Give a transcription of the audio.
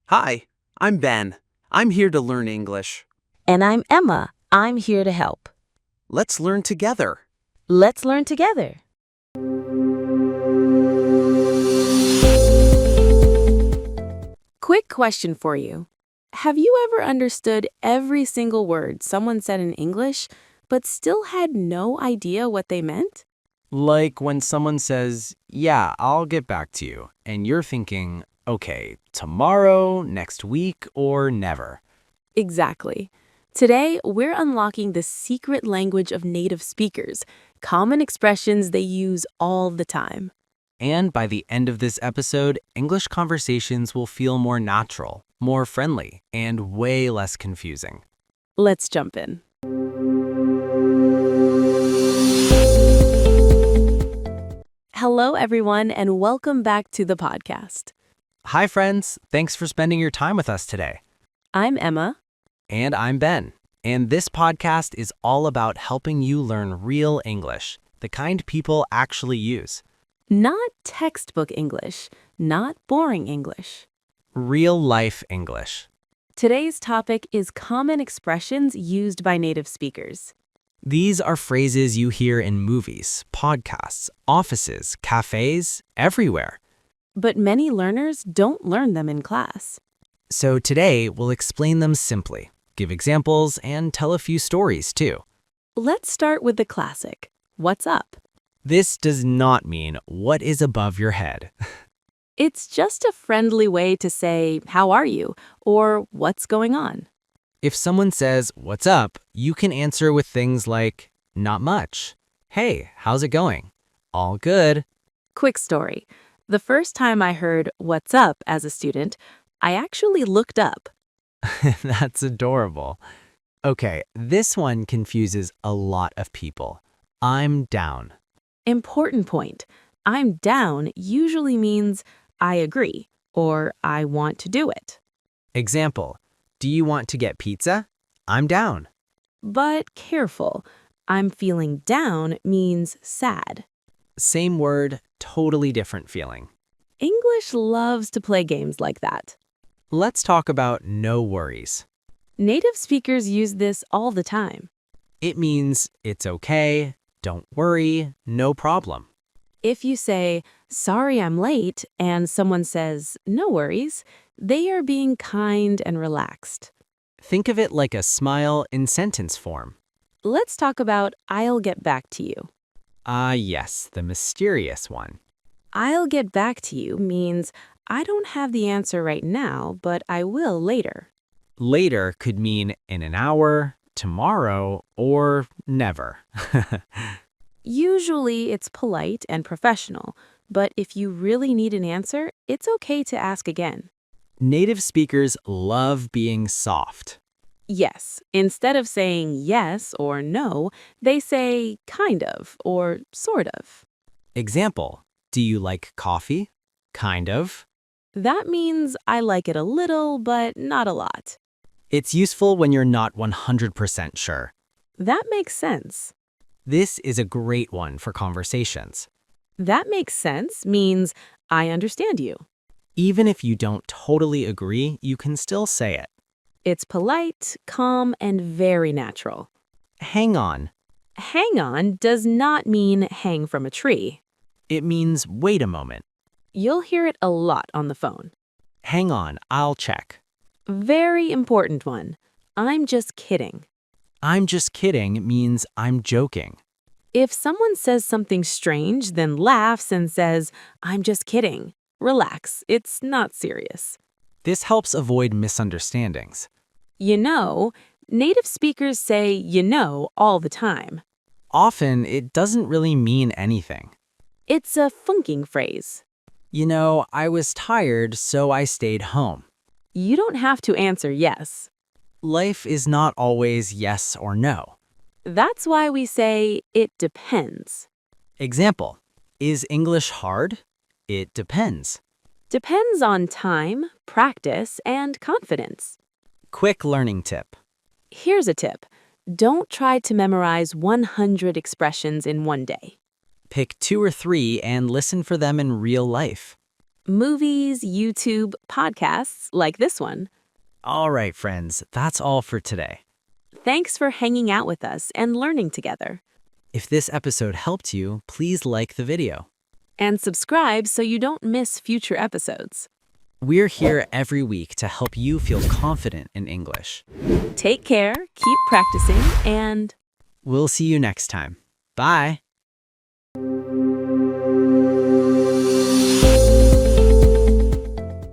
Hi, I'm Ben. I'm here to learn English. And I'm Emma. I'm here to help. Let's learn together. Let's learn together. Quick question for you. Have you ever understood every single word someone said in English, but still had no idea what they meant? Like when someone says, yeah, I'll get back to you, and you're thinking, okay, tomorrow, next week, or never. Exactly. Today, we're unlocking the secret language of native speakers, common expressions they use all the time. And by the end of this episode, English conversations will feel more natural, more friendly, and way less confusing. Let's jump in. Hello, everyone, and welcome back to the podcast. Hi, friends. Thanks for spending your time with us today. I'm Emma. And I'm Ben. And this podcast is all about helping you learn real English, the kind people actually use. Not textbook English, not boring English. Real life English. Today's topic is common expressions used by native speakers. These are phrases you hear in movies, podcasts, offices, cafes, everywhere. But many learners don't learn them in class. So today, we'll explain them simply, give examples, and tell a few stories too. Let's start with the classic. What's up? This does not mean what is above your head. It's just a friendly way to say, how are you? Or what's going on? If someone says, what's up, you can answer with things like, not much. Hey, how's it going? All good. Quick story. The first time I heard what's up as a student, I actually looked up. That's adorable. Okay, this one confuses a lot of people. I'm down. Important point. I'm down usually means I agree or I want to do it. Example, do you want to get pizza? I'm down. But careful. I'm feeling down means sad. Same word, totally different feeling. English loves to play games like that. Let's talk about no worries. Native speakers use this all the time. It means it's okay, don't worry, no problem. If you say, sorry I'm late, and someone says, no worries, they are being kind and relaxed. Think of it like a smile in sentence form. Let's talk about I'll get back to you. Yes, the mysterious one. I'll get back to you means I don't have the answer right now, but I will later. Later could mean in an hour, tomorrow, or never. Usually it's polite and professional, but if you really need an answer, it's okay to ask again. Native speakers love being soft. Yes, instead of saying yes or no, they say kind of or sort of. Example, do you like coffee? Kind of. That means I like it a little, but not a lot. It's useful when you're not 100% sure. That makes sense. This is a great one for conversations. That makes sense means I understand you. Even if you don't totally agree, you can still say it. It's polite, calm, and very natural. Hang on. Hang on does not mean hang from a tree. It means wait a moment. You'll hear it a lot on the phone. Hang on, I'll check. Very important one. I'm just kidding. I'm just kidding means I'm joking. If someone says something strange, then laughs and says, I'm just kidding. Relax, it's not serious. This helps avoid misunderstandings. You know, native speakers say you know all the time. Often, it doesn't really mean anything. It's a funking phrase. You know, I was tired, so I stayed home. You don't have to answer yes. Life is not always yes or no. That's why we say it depends. Example, is English hard? It depends. Depends on time, practice, and confidence. Quick learning tip. Here's a tip. Don't try to memorize 100 expressions in one day. Pick 2 or 3 and listen for them in real life. movies, YouTube, podcasts like this one. All right, friends, that's all for today. Thanks for hanging out with us and learning together. If this episode helped you, please like the video. And subscribe so you don't miss future episodes. We're here every week to help you feel confident in English. Take care, keep practicing, and We'll see you next time. Bye.